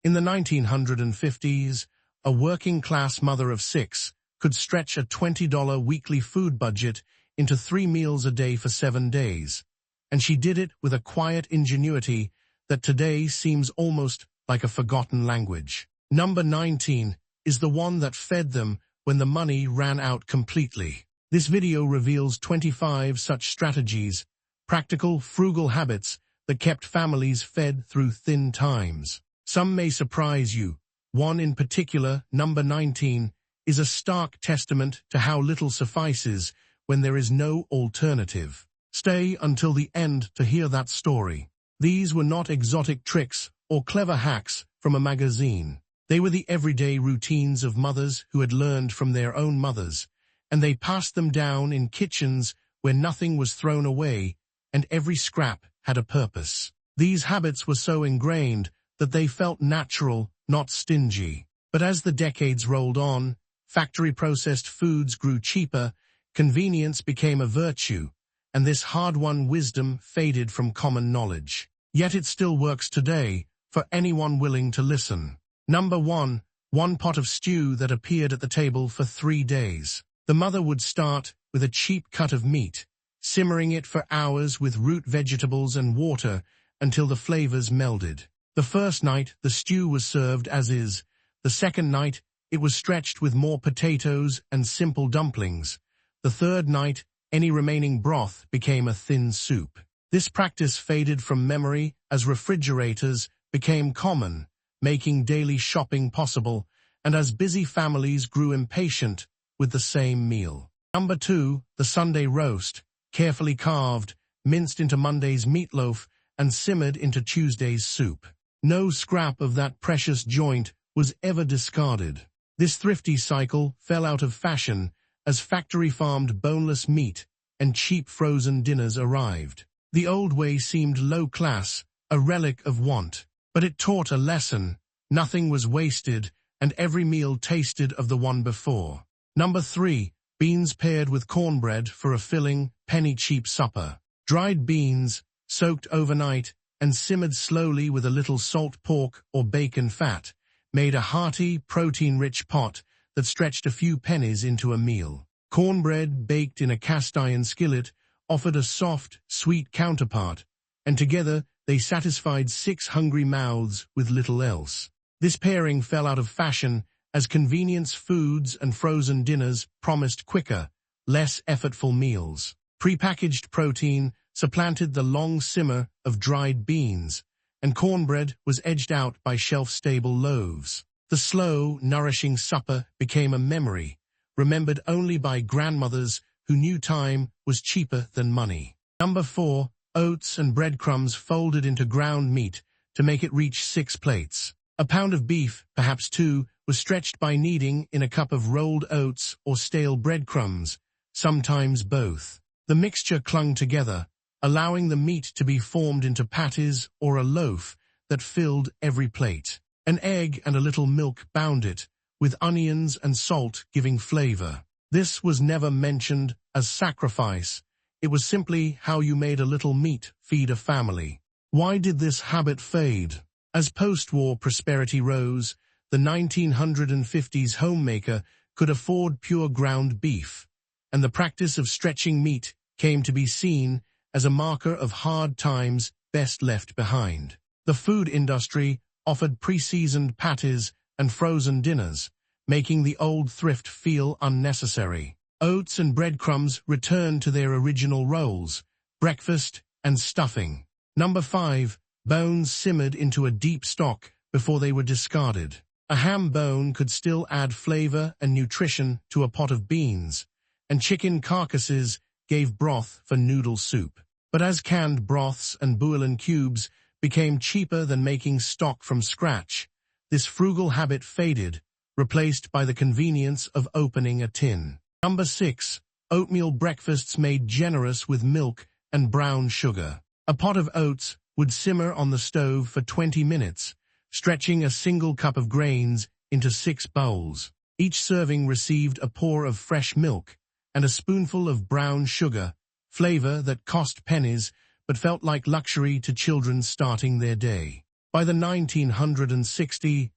In the 1950s, a working-class mother of 6 could stretch a $20 weekly food budget into 3 meals a day for 7 days, and she did it with a quiet ingenuity that today seems almost like a forgotten language. Number 19 is the one that fed them when the money ran out completely. This video reveals 25 such strategies, practical, frugal habits that kept families fed through thin times. Some may surprise you. One in particular, number 19, is a stark testament to how little suffices when there is no alternative. Stay until the end to hear that story. These were not exotic tricks or clever hacks from a magazine. They were the everyday routines of mothers who had learned from their own mothers, and they passed them down in kitchens where nothing was thrown away and every scrap had a purpose. These habits were so ingrained that they felt natural, not stingy. But as the decades rolled on, factory-processed foods grew cheaper, convenience became a virtue, and this hard-won wisdom faded from common knowledge. Yet it still works today for anyone willing to listen. Number 1, one pot of stew that appeared at the table for 3 days. The mother would start with a cheap cut of meat, simmering it for hours with root vegetables and water until the flavors melded. The first night, the stew was served as is. The second night, it was stretched with more potatoes and simple dumplings. The third night, any remaining broth became a thin soup. This practice faded from memory as refrigerators became common, making daily shopping possible, and as busy families grew impatient with the same meal. Number 2, the Sunday roast, carefully carved, minced into Monday's meatloaf, and simmered into Tuesday's soup. No scrap of that precious joint was ever discarded. This thrifty cycle fell out of fashion as factory-farmed boneless meat and cheap frozen dinners arrived. The old way seemed low-class, a relic of want. But it taught a lesson. Nothing was wasted, and every meal tasted of the one before. Number 3, beans paired with cornbread for a filling, penny-cheap supper. Dried beans, soaked overnight, and simmered slowly with a little salt pork or bacon fat, made a hearty, protein-rich pot that stretched a few pennies into a meal. Cornbread, baked in a cast-iron skillet, offered a soft, sweet counterpart, and together they satisfied 6 hungry mouths with little else. This pairing fell out of fashion as convenience foods and frozen dinners promised quicker, less effortful meals. Prepackaged protein supplanted the long simmer of dried beans, and cornbread was edged out by shelf-stable loaves. The slow, nourishing supper became a memory, remembered only by grandmothers who knew time was cheaper than money. Number 4, oats and breadcrumbs folded into ground meat to make it reach 6 plates. A pound of beef, perhaps 2, was stretched by kneading in a cup of rolled oats or stale breadcrumbs, sometimes both. The mixture clung together, allowing the meat to be formed into patties or a loaf that filled every plate. An egg and a little milk bound it, with onions and salt giving flavor. This was never mentioned as sacrifice. It was simply how you made a little meat feed a family. Why did this habit fade? As post-war prosperity rose, the 1950s homemaker could afford pure ground beef, and the practice of stretching meat came to be seen as a marker of hard times best left behind. The food industry offered pre-seasoned patties and frozen dinners, making the old thrift feel unnecessary. Oats and breadcrumbs returned to their original roles, breakfast and stuffing. Number 5, bones simmered into a deep stock before they were discarded. A ham bone could still add flavor and nutrition to a pot of beans, and chicken carcasses gave broth for noodle soup. But as canned broths and bouillon cubes became cheaper than making stock from scratch, this frugal habit faded, replaced by the convenience of opening a tin. Number 6, oatmeal breakfasts made generous with milk and brown sugar. A pot of oats would simmer on the stove for 20 minutes, stretching a single cup of grains into 6 bowls. Each serving received a pour of fresh milk and a spoonful of brown sugar, flavor that cost pennies but felt like luxury to children starting their day. By the 1960s,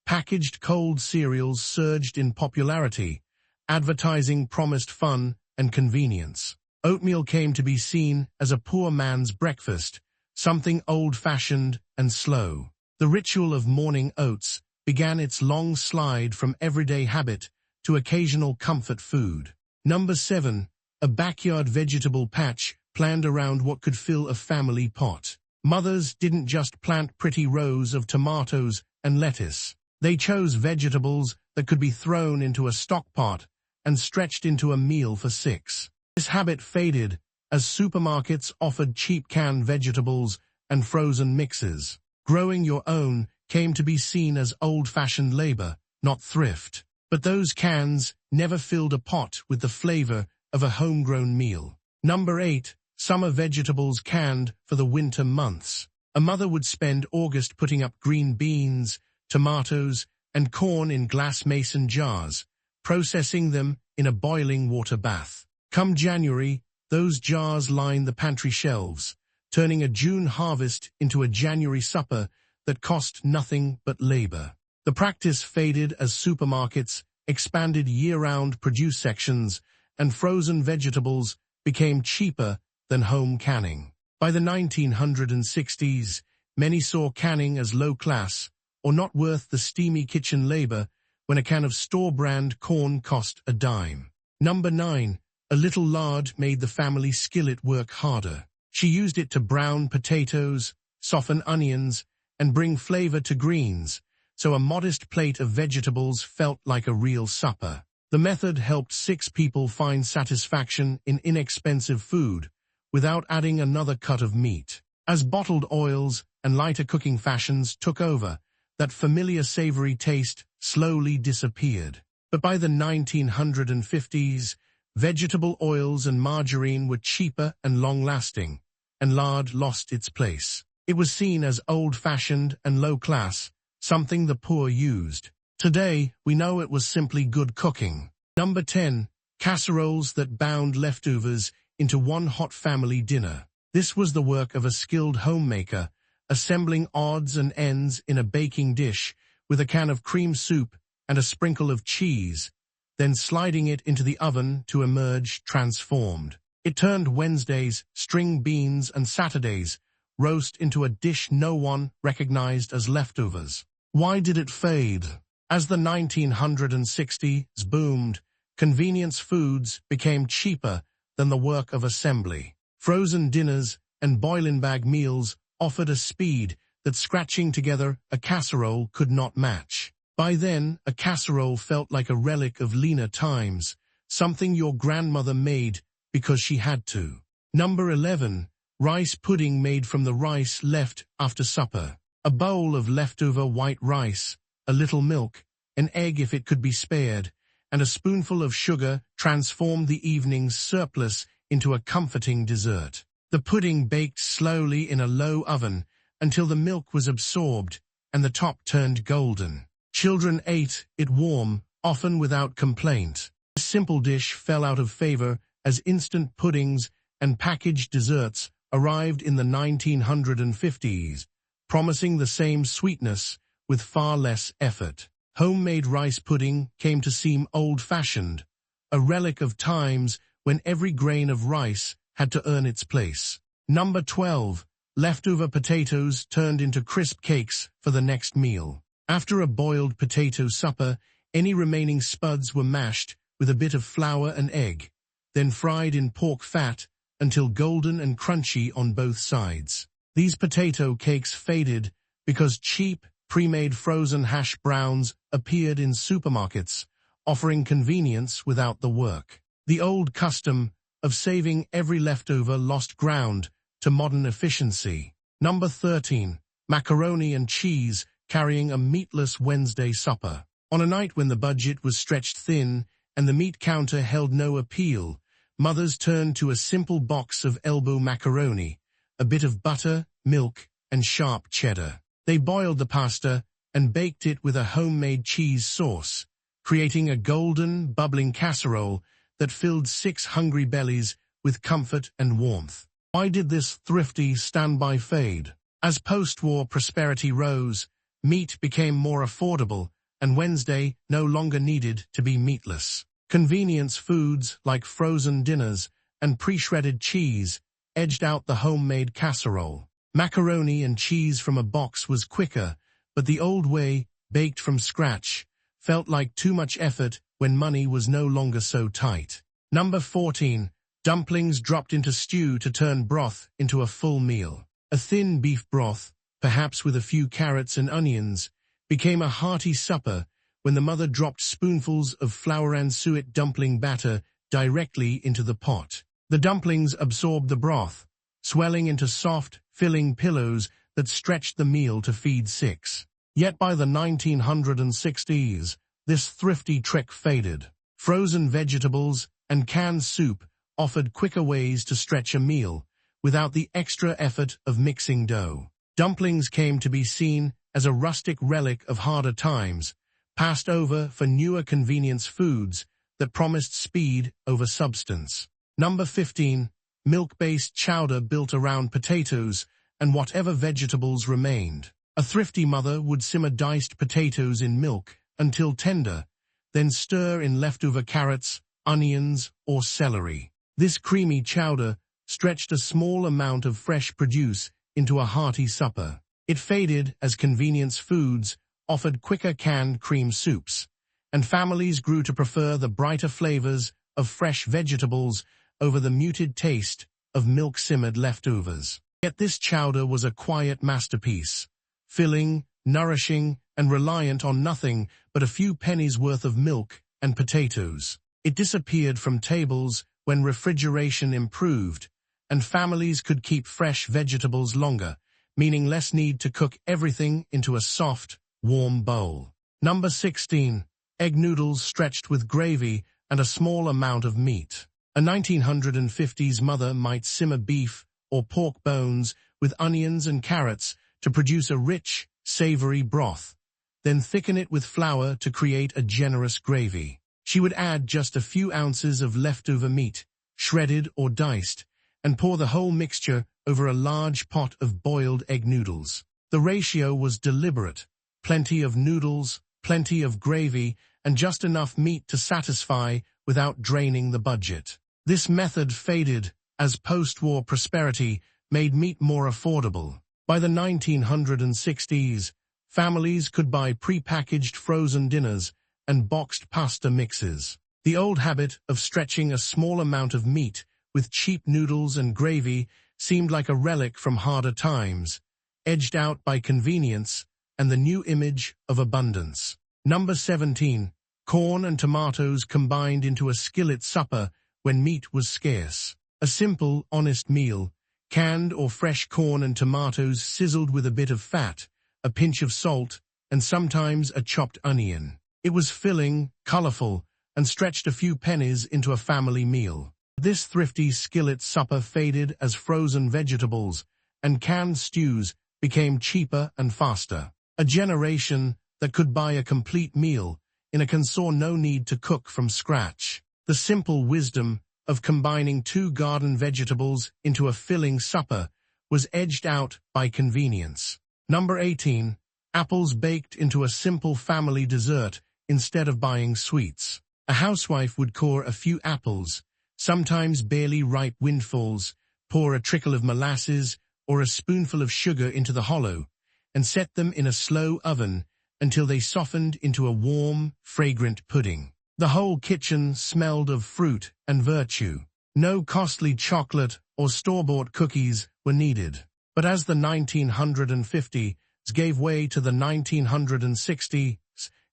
packaged cold cereals surged in popularity. Advertising promised fun and convenience. Oatmeal came to be seen as a poor man's breakfast, something old-fashioned and slow. The ritual of morning oats began its long slide from everyday habit to occasional comfort food. Number 7. A backyard vegetable patch planned around what could fill a family pot. Mothers didn't just plant pretty rows of tomatoes and lettuce. They chose vegetables that could be thrown into a stock pot and stretched into a meal for 6. This habit faded as supermarkets offered cheap canned vegetables and frozen mixes. Growing your own came to be seen as old-fashioned labor, not thrift. But those cans never filled a pot with the flavor of a homegrown meal. Number 8. Summer vegetables canned for the winter months. A mother would spend August putting up green beans, tomatoes, and corn in glass mason jars, processing them in a boiling water bath. Come January, those jars lined the pantry shelves, turning a June harvest into a January supper that cost nothing but labor. The practice faded as supermarkets expanded year-round produce sections and frozen vegetables became cheaper than home canning. By the 1960s, many saw canning as low-class or not worth the steamy kitchen labor when a can of store-brand corn cost a dime. Number 9. A little lard made the family skillet work harder. She used it to brown potatoes, soften onions, and bring flavor to greens, so a modest plate of vegetables felt like a real supper. The method helped 6 people find satisfaction in inexpensive food without adding another cut of meat. As bottled oils and lighter cooking fashions took over, that familiar savory taste slowly disappeared. But by the 1950s, vegetable oils and margarine were cheaper and long-lasting, and lard lost its place. It was seen as old-fashioned and low-class, something the poor used. Today, we know it was simply good cooking. Number 10. Casseroles that bound leftovers into one hot family dinner. This was the work of a skilled homemaker, assembling odds and ends in a baking dish with a can of cream soup and a sprinkle of cheese, then sliding it into the oven to emerge transformed. It turned Wednesdays, string beans, and Saturdays roast into a dish no one recognized as leftovers. Why did it fade? As the 1960s boomed, convenience foods became cheaper than the work of assembly. Frozen dinners and boil-in-bag meals offered a speed that scratching together a casserole could not match. By then, a casserole felt like a relic of leaner times, something your grandmother made because she had to. Number 11. Rice pudding made from the rice left after supper. A bowl of leftover white rice, a little milk, an egg if it could be spared, and a spoonful of sugar transformed the evening's surplus into a comforting dessert. The pudding baked slowly in a low oven until the milk was absorbed and the top turned golden. Children ate it warm, often without complaint. This simple dish fell out of favor as instant puddings and packaged desserts arrived in the 1950s, promising the same sweetness with far less effort. Homemade rice pudding came to seem old-fashioned, a relic of times when every grain of rice had to earn its place. Number 12. Leftover potatoes turned into crisp cakes for the next meal. After a boiled potato supper, any remaining spuds were mashed with a bit of flour and egg, then fried in pork fat until golden and crunchy on both sides. These potato cakes faded because cheap, pre-made frozen hash browns appeared in supermarkets, offering convenience without the work. The old custom of saving every leftover lost ground to modern efficiency. Number 13. Macaroni and cheese carrying a meatless Wednesday supper. On a night when the budget was stretched thin and the meat counter held no appeal, mothers turned to a simple box of elbow macaroni, a bit of butter, milk, and sharp cheddar. They boiled the pasta and baked it with a homemade cheese sauce, creating a golden, bubbling casserole that filled 6 hungry bellies with comfort and warmth. Why did this thrifty standby fade? As post-war prosperity rose, meat became more affordable, and Wednesday no longer needed to be meatless. Convenience foods like frozen dinners and pre-shredded cheese edged out the homemade casserole. Macaroni and cheese from a box was quicker, but the old way, baked from scratch, felt like too much effort when money was no longer so tight. Number 14. Dumplings dropped into stew to turn broth into a full meal. A thin beef broth, perhaps with a few carrots and onions, became a hearty supper when the mother dropped spoonfuls of flour and suet dumpling batter directly into the pot. The dumplings absorbed the broth, swelling into soft, filling pillows that stretched the meal to feed six. Yet by the 1960s, this thrifty trick faded. Frozen vegetables and canned soup offered quicker ways to stretch a meal, without the extra effort of mixing dough. Dumplings came to be seen as a rustic relic of harder times, passed over for newer convenience foods that promised speed over substance. Number 15. Milk-based chowder built around potatoes and whatever vegetables remained. A thrifty mother would simmer diced potatoes in milk until tender, then stir in leftover carrots, onions, or celery. This creamy chowder stretched a small amount of fresh produce into a hearty supper. It faded as convenience foods offered quicker canned cream soups, and families grew to prefer the brighter flavors of fresh vegetables over the muted taste of milk-simmered leftovers. Yet this chowder was a quiet masterpiece, filling, nourishing, and reliant on nothing but a few pennies worth of milk and potatoes. It disappeared from tables when refrigeration improved, and families could keep fresh vegetables longer, meaning less need to cook everything into a soft, warm bowl. Number 16. Egg noodles stretched with gravy and a small amount of meat. A 1950s mother might simmer beef or pork bones with onions and carrots to produce a rich, savory broth, then thicken it with flour to create a generous gravy. She would add just a few ounces of leftover meat, shredded or diced, and pour the whole mixture over a large pot of boiled egg noodles. The ratio was deliberate: plenty of noodles, plenty of gravy, and just enough meat to satisfy without draining the budget. This method faded as post-war prosperity made meat more affordable. By the 1960s, families could buy pre-packaged frozen dinners and boxed pasta mixes. The old habit of stretching a small amount of meat with cheap noodles and gravy seemed like a relic from harder times, edged out by convenience and the new image of abundance. Number 17. Corn and tomatoes combined into a skillet supper when meat was scarce. A simple, honest meal, canned or fresh corn and tomatoes sizzled with a bit of fat, a pinch of salt, and sometimes a chopped onion. It was filling, colorful, and stretched a few pennies into a family meal. This thrifty skillet supper faded as frozen vegetables and canned stews became cheaper and faster. A generation that could buy a complete meal in a can saw no need to cook from scratch. The simple wisdom of combining two garden vegetables into a filling supper was edged out by convenience. Number 18. Apples baked into a simple family dessert instead of buying sweets. A housewife would core a few apples, sometimes barely ripe windfalls, pour a trickle of molasses or a spoonful of sugar into the hollow, and set them in a slow oven until they softened into a warm, fragrant pudding. The whole kitchen smelled of fruit and virtue. No costly chocolate or store-bought cookies were needed. But as the 1950s gave way to the 1960s,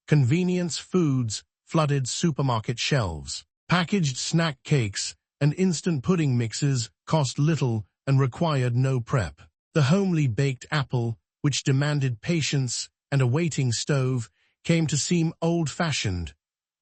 convenience foods flooded supermarket shelves. Packaged snack cakes and instant pudding mixes cost little and required no prep. The homely baked apple, which demanded patience and a waiting stove, came to seem old-fashioned,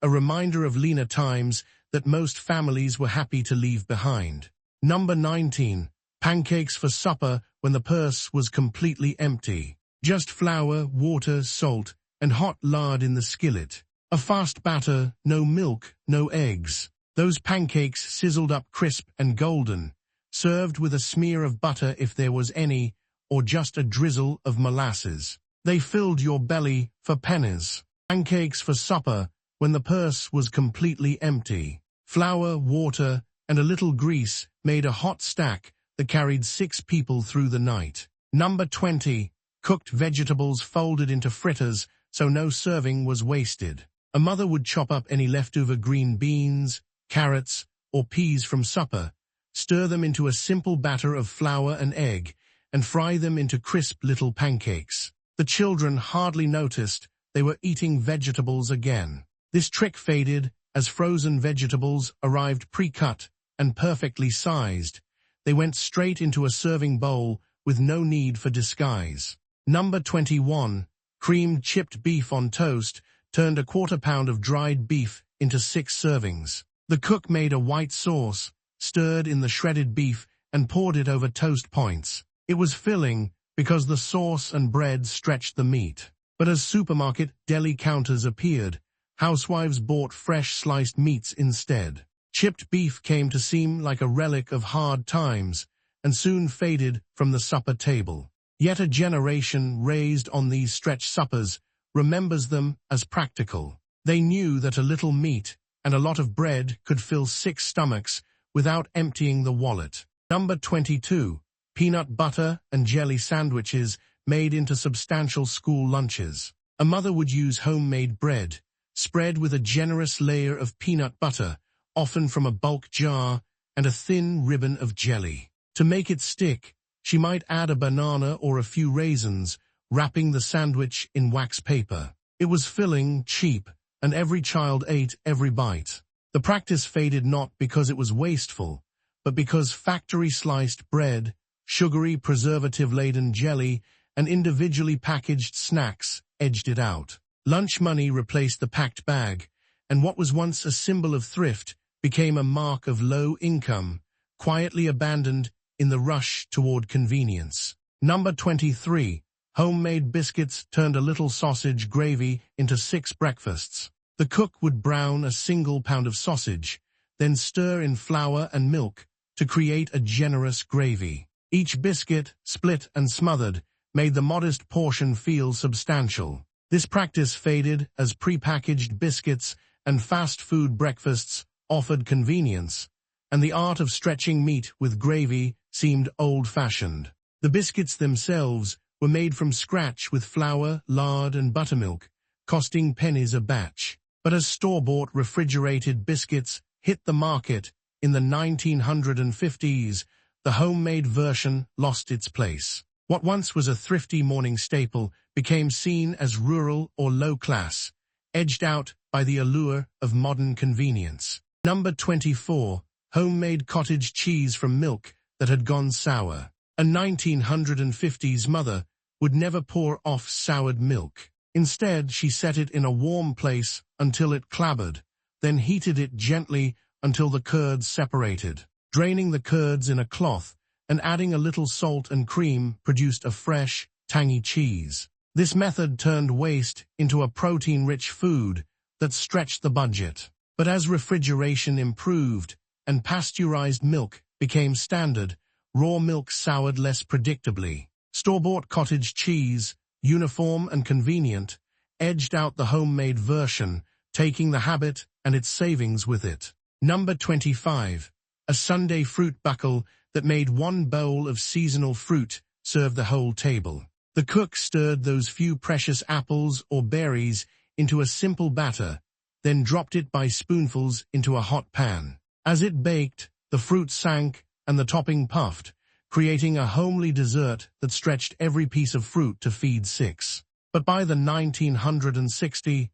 a reminder of leaner times that most families were happy to leave behind. Number 19. Pancakes for supper when the purse was completely empty. Just flour, water, salt, and hot lard in the skillet. A fast batter, no milk, no eggs. Those pancakes sizzled up crisp and golden, served with a smear of butter if there was any, or just a drizzle of molasses. They filled your belly for pennies. Pancakes for supper when the purse was completely empty. Flour, water, and a little grease made a hot stack that carried 6 people through the night. Number 20. Cooked vegetables folded into fritters so no serving was wasted. A mother would chop up any leftover green beans, carrots, or peas from supper, stir them into a simple batter of flour and egg, and fry them into crisp little pancakes. The children hardly noticed they were eating vegetables again. This trick faded as frozen vegetables arrived pre-cut and perfectly sized. They went straight into a serving bowl with no need for disguise. Number 21. Creamed chipped beef on toast turned a 1/4 pound of dried beef into 6 servings. The cook made a white sauce, stirred in the shredded beef, and poured it over toast points. It was filling because the sauce and bread stretched the meat. But as supermarket deli counters appeared, housewives bought fresh sliced meats instead. Chipped beef came to seem like a relic of hard times and soon faded from the supper table. Yet a generation raised on these stretch suppers remembers them as practical. They knew that a little meat and a lot of bread could fill 6 stomachs without emptying the wallet. Number 22. Peanut butter and jelly sandwiches made into substantial school lunches. A mother would use homemade bread, spread with a generous layer of peanut butter, often from a bulk jar, and a thin ribbon of jelly. To make it stick, she might add a banana or a few raisins, wrapping the sandwich in wax paper. It was filling, cheap, and every child ate every bite. The practice faded not because it was wasteful, but because factory-sliced bread, sugary preservative-laden jelly, and individually packaged snacks edged it out. Lunch money replaced the packed bag, and what was once a symbol of thrift became a mark of low income, quietly abandoned in the rush toward convenience. Number 23. Homemade biscuits turned a little sausage gravy into 6 breakfasts. The cook would brown a single pound of sausage, then stir in flour and milk to create a generous gravy. Each biscuit, split and smothered, made the modest portion feel substantial. This practice faded as prepackaged biscuits and fast food breakfasts offered convenience, and the art of stretching meat with gravy seemed old-fashioned. The biscuits themselves were made from scratch with flour, lard, and buttermilk, costing pennies a batch. But as store-bought refrigerated biscuits hit the market in the 1950s, the homemade version lost its place. What once was a thrifty morning staple became seen as rural or low-class, edged out by the allure of modern convenience. Number 24. Homemade cottage cheese from milk that had gone sour. A 1950s mother would never pour off soured milk. Instead, she set it in a warm place until it clabbered, then heated it gently until the curds separated. Draining the curds in a cloth and adding a little salt and cream produced a fresh, tangy cheese. This method turned waste into a protein-rich food that stretched the budget. But as refrigeration improved and pasteurized milk became standard, raw milk soured less predictably. Store-bought cottage cheese, uniform and convenient, edged out the homemade version, taking the habit and its savings with it. Number 25. A Sunday fruit buckle that made one bowl of seasonal fruit serve the whole table. The cook stirred those few precious apples or berries into a simple batter, then dropped it by spoonfuls into a hot pan. As it baked, the fruit sank and the topping puffed, creating a homely dessert that stretched every piece of fruit to feed 6. But by the 1960s,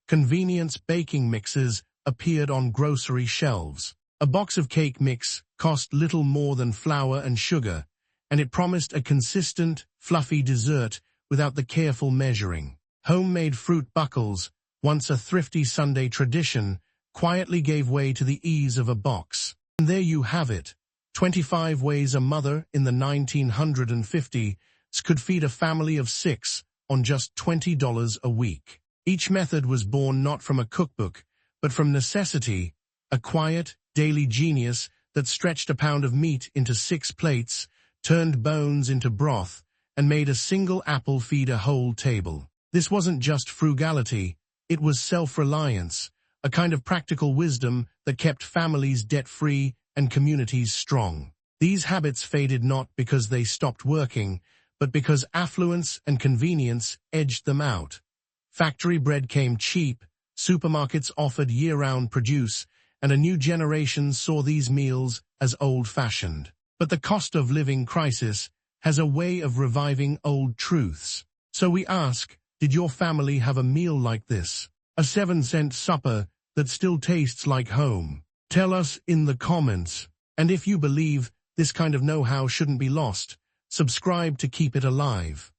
convenience baking mixes appeared on grocery shelves. A box of cake mix cost little more than flour and sugar, and it promised a consistent, fluffy dessert without the careful measuring. Homemade fruit buckles, once a thrifty Sunday tradition, quietly gave way to the ease of a box. And there you have it. 25 ways a mother in the 1950s could feed a family of 6 on just $20 a week. Each method was born not from a cookbook, but from necessity, a quiet, daily genius that stretched a pound of meat into 6 plates, turned bones into broth, and made a single apple feed a whole table. This wasn't just frugality, it was self-reliance, a kind of practical wisdom that kept families debt-free and communities strong. These habits faded not because they stopped working, but because affluence and convenience edged them out. Factory bread came cheap, supermarkets offered year-round produce, and a new generation saw these meals as old-fashioned. But the cost of living crisis has a way of reviving old truths. So we ask, did your family have a meal like this? A 7-cent supper that still tastes like home? Tell us in the comments. And if you believe this kind of know-how shouldn't be lost, subscribe to keep it alive.